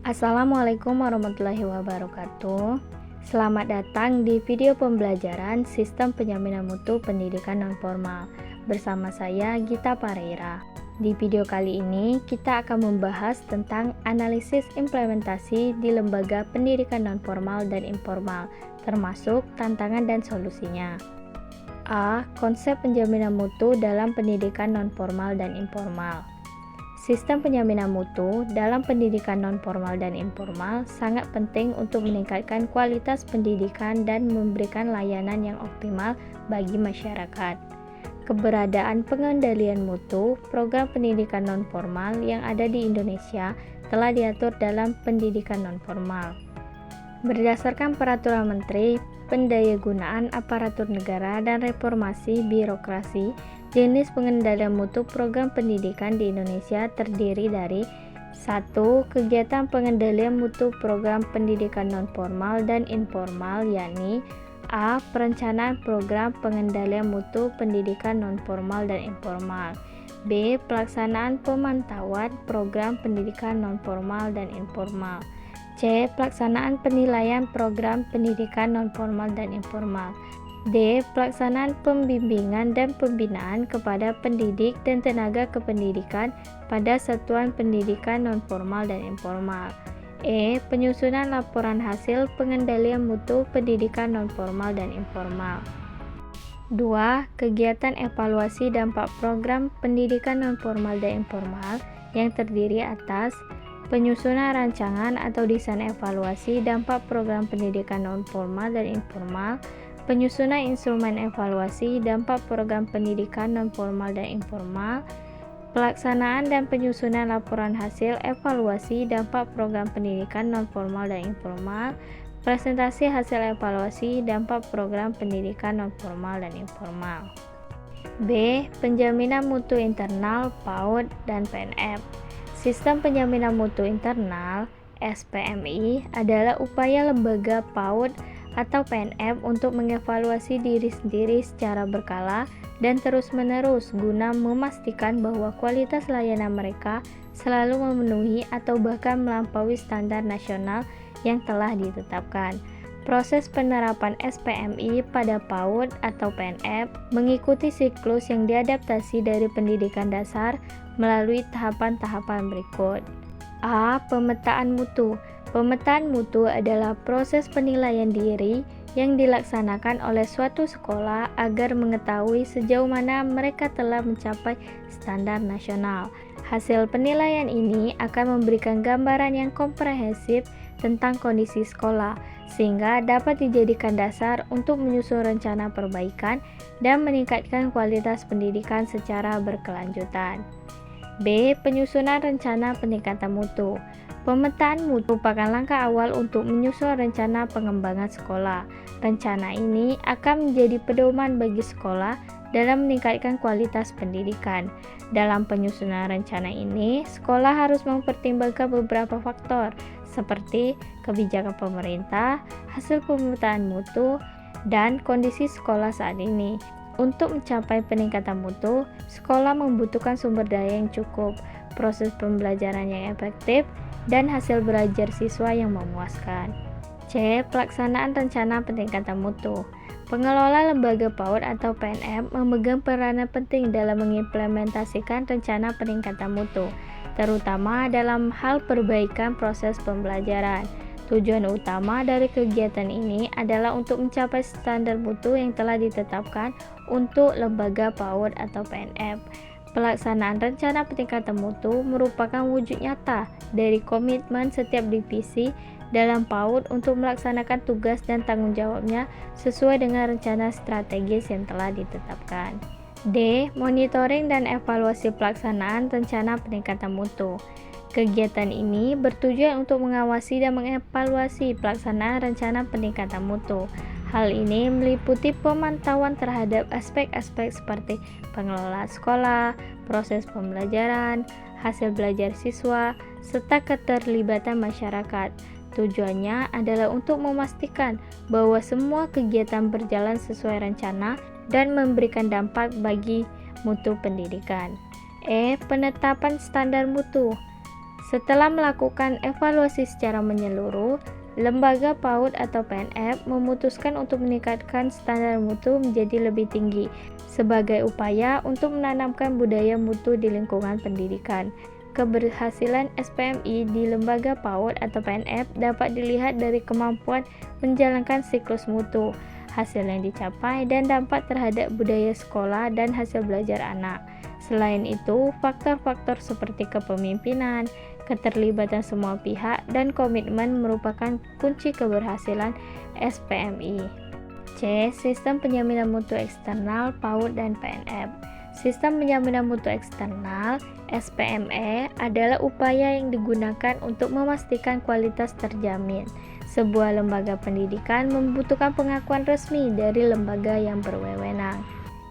Assalamualaikum warahmatullahi wabarakatuh. Selamat datang di video pembelajaran Sistem Penjaminan Mutu Pendidikan Nonformal bersama saya Gita Pareira. Di video kali ini kita akan membahas tentang analisis implementasi di lembaga pendidikan nonformal dan informal, termasuk tantangan dan solusinya. A. Konsep penjaminan mutu dalam pendidikan nonformal dan informal. Sistem penjaminan mutu dalam pendidikan nonformal dan informal sangat penting untuk meningkatkan kualitas pendidikan dan memberikan layanan yang optimal bagi masyarakat. Keberadaan pengendalian mutu program pendidikan nonformal yang ada di Indonesia telah diatur dalam pendidikan nonformal. Berdasarkan Peraturan Menteri Pendayagunaan Aparatur Negara dan Reformasi Birokrasi, jenis pengendalian mutu program pendidikan di Indonesia terdiri dari 1. Kegiatan pengendalian mutu program pendidikan nonformal dan informal, yakni A. Perencanaan program pengendalian mutu pendidikan nonformal dan informal. B. Pelaksanaan pemantauan program pendidikan nonformal dan informal. C. Pelaksanaan penilaian program pendidikan nonformal dan informal. D. Pelaksanaan pembimbingan dan pembinaan kepada pendidik dan tenaga kependidikan pada satuan pendidikan nonformal dan informal. E. Penyusunan laporan hasil pengendalian mutu pendidikan nonformal dan informal. 2. Kegiatan evaluasi dampak program pendidikan nonformal dan informal yang terdiri atas penyusunan rancangan atau desain evaluasi dampak program pendidikan nonformal dan informal, penyusunan instrumen evaluasi dampak program pendidikan nonformal dan informal, pelaksanaan dan penyusunan laporan hasil evaluasi dampak program pendidikan nonformal dan informal, presentasi hasil evaluasi dampak program pendidikan nonformal dan informal. B. Penjaminan mutu internal PAUD dan PNF. Sistem penjaminan mutu internal (SPMI) adalah upaya lembaga PAUD atau PNF untuk mengevaluasi diri sendiri secara berkala dan terus-menerus guna memastikan bahwa kualitas layanan mereka selalu memenuhi atau bahkan melampaui standar nasional yang telah ditetapkan. Proses penerapan SPMI pada PAUD atau PNF mengikuti siklus yang diadaptasi dari pendidikan dasar melalui tahapan-tahapan berikut. A. Pemetaan mutu. Pemetaan mutu adalah proses penilaian diri yang dilaksanakan oleh suatu sekolah agar mengetahui sejauh mana mereka telah mencapai standar nasional. Hasil penilaian ini akan memberikan gambaran yang komprehensif tentang kondisi sekolah, sehingga dapat dijadikan dasar untuk menyusun rencana perbaikan dan meningkatkan kualitas pendidikan secara berkelanjutan. B. Penyusunan rencana peningkatan mutu. Pemetaan mutu merupakan langkah awal untuk menyusun rencana pengembangan sekolah. Rencana ini akan menjadi pedoman bagi sekolah dalam meningkatkan kualitas pendidikan. Dalam penyusunan rencana ini, sekolah harus mempertimbangkan beberapa faktor seperti kebijakan pemerintah, hasil pemetaan mutu, dan kondisi sekolah saat ini. Untuk mencapai peningkatan mutu, sekolah membutuhkan sumber daya yang cukup, proses pembelajaran yang efektif, dan hasil belajar siswa yang memuaskan. C. Pelaksanaan rencana peningkatan mutu. Pengelola lembaga PAUD atau PNF memegang peranan penting dalam mengimplementasikan rencana peningkatan mutu, terutama dalam hal perbaikan proses pembelajaran. Tujuan utama dari kegiatan ini adalah untuk mencapai standar mutu yang telah ditetapkan untuk lembaga PAUD atau PNF. Pelaksanaan rencana peningkatan mutu merupakan wujud nyata dari komitmen setiap divisi dalam PAUD untuk melaksanakan tugas dan tanggung jawabnya sesuai dengan rencana strategis yang telah ditetapkan. D. Monitoring dan evaluasi pelaksanaan rencana peningkatan mutu. Kegiatan ini bertujuan untuk mengawasi dan mengevaluasi pelaksanaan rencana peningkatan mutu. Hal ini meliputi pemantauan terhadap aspek-aspek seperti pengelolaan sekolah, proses pembelajaran, hasil belajar siswa, serta keterlibatan masyarakat. Tujuannya adalah untuk memastikan bahwa semua kegiatan berjalan sesuai rencana dan memberikan dampak bagi mutu pendidikan. E. Penetapan standar mutu. Setelah melakukan evaluasi secara menyeluruh, Lembaga PAUD atau PNF memutuskan untuk meningkatkan standar mutu menjadi lebih tinggi sebagai upaya untuk menanamkan budaya mutu di lingkungan pendidikan. Keberhasilan SPMI di Lembaga PAUD atau PNF dapat dilihat dari kemampuan menjalankan siklus mutu, hasil yang dicapai, dan dampak terhadap budaya sekolah dan hasil belajar anak. Selain itu, faktor-faktor seperti kepemimpinan, keterlibatan semua pihak, dan komitmen merupakan kunci keberhasilan SPMI. C. Sistem penjaminan mutu eksternal PAUD dan PNF. Sistem penjaminan mutu eksternal (SPME) adalah upaya yang digunakan untuk memastikan kualitas terjamin. Sebuah lembaga pendidikan membutuhkan pengakuan resmi dari lembaga yang berwenang.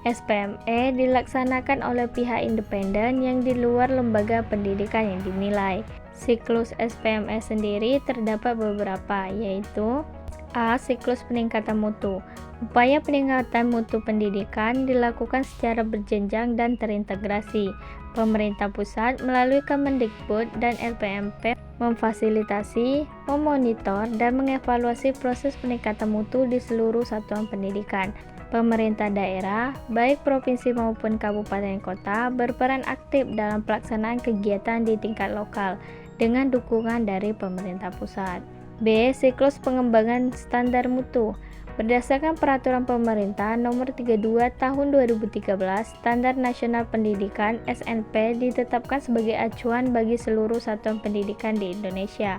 SPME dilaksanakan oleh pihak independen yang di luar lembaga pendidikan yang dinilai. Siklus SPME sendiri terdapat beberapa, yaitu A. Siklus peningkatan mutu. Upaya peningkatan mutu pendidikan dilakukan secara berjenjang dan terintegrasi. Pemerintah pusat melalui Kemendikbud dan LPMP memfasilitasi, memonitor, dan mengevaluasi proses peningkatan mutu di seluruh satuan pendidikan. Pemerintah daerah, baik provinsi maupun kabupaten kota, berperan aktif dalam pelaksanaan kegiatan di tingkat lokal dengan dukungan dari pemerintah pusat. B. Siklus pengembangan standar mutu. Berdasarkan Peraturan Pemerintah Nomor 32 Tahun 2013, Standar Nasional Pendidikan (SNP) ditetapkan sebagai acuan bagi seluruh satuan pendidikan di Indonesia.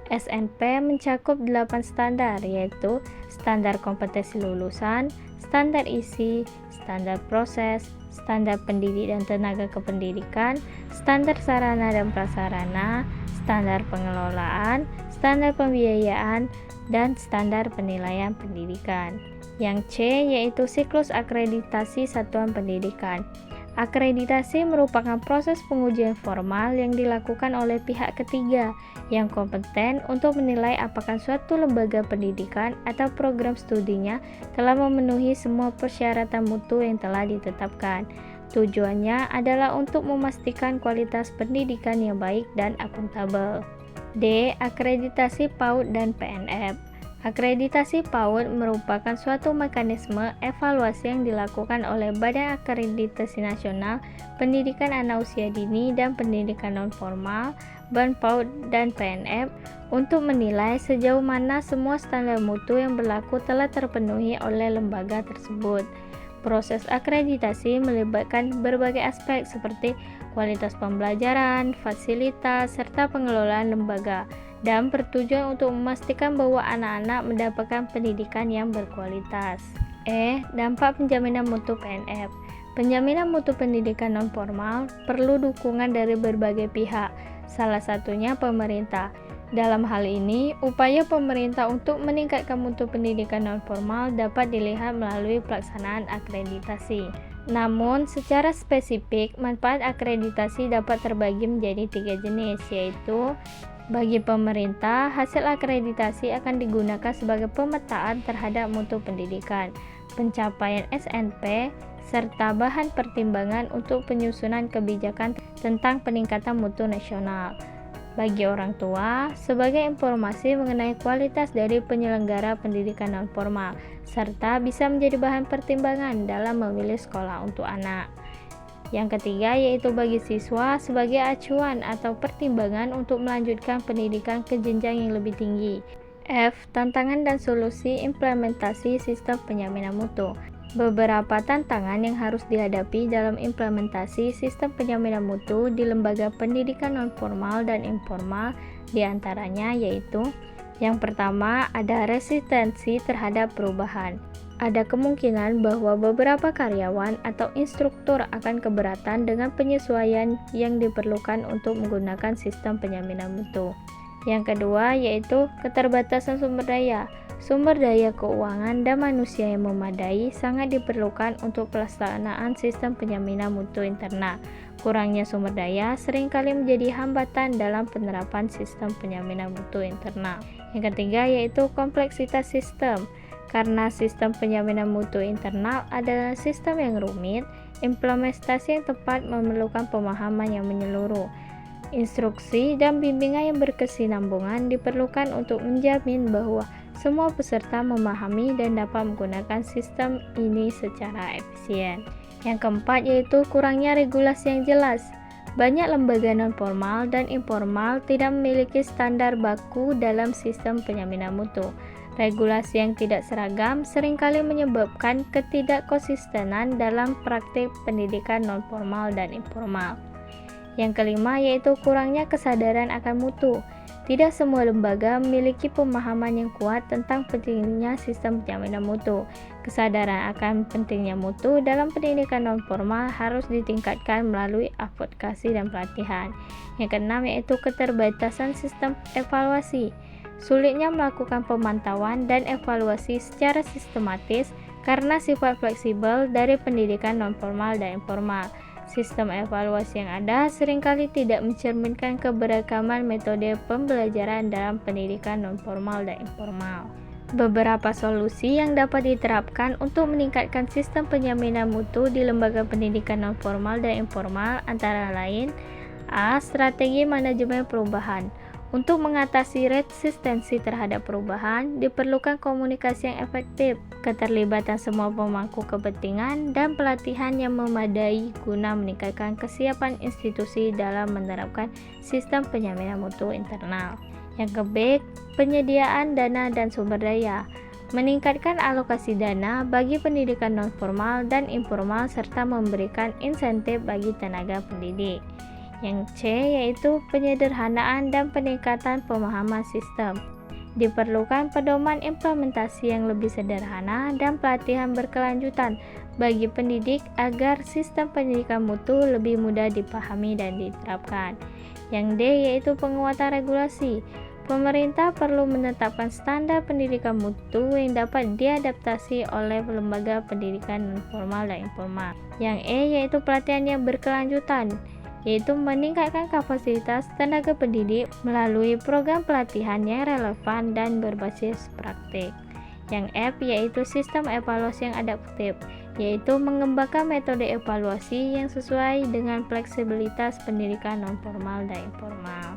SNP mencakup 8 standar, yaitu standar kompetensi lulusan, standar isi, standar proses, standar pendidik dan tenaga kependidikan, standar sarana dan prasarana, standar pengelolaan, standar pembiayaan, dan standar penilaian pendidikan. Yang C yaitu siklus akreditasi satuan pendidikan. Akreditasi merupakan proses pengujian formal yang dilakukan oleh pihak ketiga yang kompeten untuk menilai apakah suatu lembaga pendidikan atau program studinya telah memenuhi semua persyaratan mutu yang telah ditetapkan. Tujuannya adalah untuk memastikan kualitas pendidikan yang baik dan akuntabel. D. Akreditasi PAUD dan PNF. Akreditasi PAUD merupakan suatu mekanisme evaluasi yang dilakukan oleh Badan Akreditasi Nasional Pendidikan Anak Usia Dini dan Pendidikan Non-Formal (BAN PAUD) dan PNF untuk menilai sejauh mana semua standar mutu yang berlaku telah terpenuhi oleh lembaga tersebut. Proses akreditasi melibatkan berbagai aspek seperti kualitas pembelajaran, fasilitas, serta pengelolaan lembaga, dan bertujuan untuk memastikan bahwa anak-anak mendapatkan pendidikan yang berkualitas. E. Dampak penjaminan mutu PNF. Penjaminan mutu pendidikan non-formal perlu dukungan dari berbagai pihak, salah satunya pemerintah. Dalam hal ini, upaya pemerintah untuk meningkatkan mutu pendidikan non-formal dapat dilihat melalui pelaksanaan akreditasi. Namun, secara spesifik, manfaat akreditasi dapat terbagi menjadi 3 jenis, yaitu bagi pemerintah, hasil akreditasi akan digunakan sebagai pemetaan terhadap mutu pendidikan, pencapaian SNP, serta bahan pertimbangan untuk penyusunan kebijakan tentang peningkatan mutu nasional. Bagi orang tua, sebagai informasi mengenai kualitas dari penyelenggara pendidikan non-formal, serta bisa menjadi bahan pertimbangan dalam memilih sekolah untuk anak. Yang ketiga yaitu bagi siswa sebagai acuan atau pertimbangan untuk melanjutkan pendidikan ke jenjang yang lebih tinggi. F. Tantangan dan solusi implementasi sistem penjaminan mutu. Beberapa tantangan yang harus dihadapi dalam implementasi sistem penjaminan mutu di lembaga pendidikan non-formal dan informal diantaranya yaitu yang pertama ada resistensi terhadap perubahan. Ada kemungkinan bahwa beberapa karyawan atau instruktur akan keberatan dengan penyesuaian yang diperlukan untuk menggunakan sistem penjaminan mutu. Yang kedua yaitu keterbatasan sumber daya. Sumber daya keuangan dan manusia yang memadai sangat diperlukan untuk pelaksanaan sistem penjaminan mutu internal. Kurangnya sumber daya seringkali menjadi hambatan dalam penerapan sistem penjaminan mutu internal. Yang ketiga yaitu kompleksitas sistem. Karena sistem penjaminan mutu internal adalah sistem yang rumit, implementasi yang tepat memerlukan pemahaman yang menyeluruh. Instruksi dan bimbingan yang berkesinambungan diperlukan untuk menjamin bahwa semua peserta memahami dan dapat menggunakan sistem ini secara efisien. Yang keempat yaitu kurangnya regulasi yang jelas. Banyak lembaga non-formal dan informal tidak memiliki standar baku dalam sistem penjaminan mutu. Regulasi yang tidak seragam seringkali menyebabkan ketidakkonsistenan dalam praktik pendidikan non-formal dan informal. Yang kelima yaitu kurangnya kesadaran akan mutu. Tidak semua lembaga memiliki pemahaman yang kuat tentang pentingnya sistem penjaminan mutu. Kesadaran akan pentingnya mutu dalam pendidikan non-formal harus ditingkatkan melalui advokasi dan pelatihan. Yang keenam yaitu keterbatasan sistem evaluasi. Sulitnya melakukan pemantauan dan evaluasi secara sistematis karena sifat fleksibel dari pendidikan non-formal dan informal. Sistem evaluasi yang ada seringkali tidak mencerminkan keberagaman metode pembelajaran dalam pendidikan non-formal dan informal. Beberapa solusi yang dapat diterapkan untuk meningkatkan sistem penjaminan mutu di lembaga pendidikan non-formal dan informal antara lain: A. Strategi manajemen perubahan. Untuk mengatasi resistensi terhadap perubahan, diperlukan komunikasi yang efektif, keterlibatan semua pemangku kepentingan, dan pelatihan yang memadai guna meningkatkan kesiapan institusi dalam menerapkan sistem penjaminan mutu internal. Yang ke-B, penyediaan dana dan sumber daya. Meningkatkan alokasi dana bagi pendidikan non-formal dan informal serta memberikan insentif bagi tenaga pendidik. Yang C yaitu penyederhanaan dan peningkatan pemahaman sistem. Diperlukan pedoman implementasi yang lebih sederhana dan pelatihan berkelanjutan bagi pendidik agar sistem pendidikan mutu lebih mudah dipahami dan diterapkan. Yang D yaitu penguatan regulasi. Pemerintah perlu menetapkan standar pendidikan mutu yang dapat diadaptasi oleh lembaga pendidikan non-formal dan informal. Yang E yaitu pelatihan yang berkelanjutan, yaitu meningkatkan kapasitas tenaga pendidik melalui program pelatihan yang relevan dan berbasis praktik. Yang F yaitu sistem evaluasi yang adaptif, yaitu mengembangkan metode evaluasi yang sesuai dengan fleksibilitas pendidikan non-formal dan informal.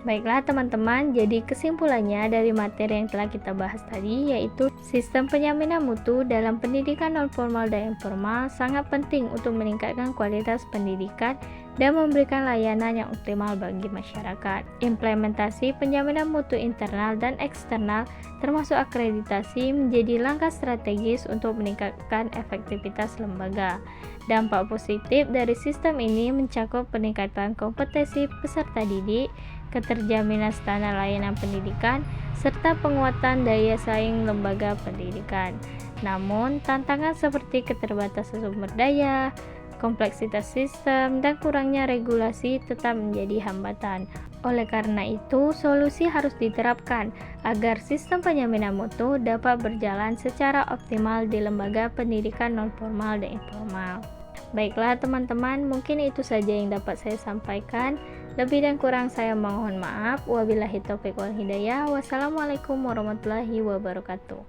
Baiklah teman-teman, jadi kesimpulannya dari materi yang telah kita bahas tadi yaitu sistem penjaminan mutu dalam pendidikan non-formal dan informal sangat penting untuk meningkatkan kualitas pendidikan dan memberikan layanan yang optimal bagi masyarakat. Implementasi penjaminan mutu internal dan eksternal termasuk akreditasi menjadi langkah strategis untuk meningkatkan efektivitas lembaga. Dampak positif dari sistem ini mencakup peningkatan kompetensi peserta didik, keterjaminan standar layanan pendidikan, serta penguatan daya saing lembaga pendidikan. Namun, tantangan seperti keterbatasan sumber daya, kompleksitas sistem, dan kurangnya regulasi tetap menjadi hambatan. Oleh karena itu, solusi harus diterapkan agar sistem penjaminan mutu dapat berjalan secara optimal di lembaga pendidikan non-formal dan informal. Baiklah teman-teman, mungkin itu saja yang dapat saya sampaikan. Lebih dan kurang saya mohon maaf. Wabillahi taufiq wal hidayah. Wassalamualaikum warahmatullahi wabarakatuh.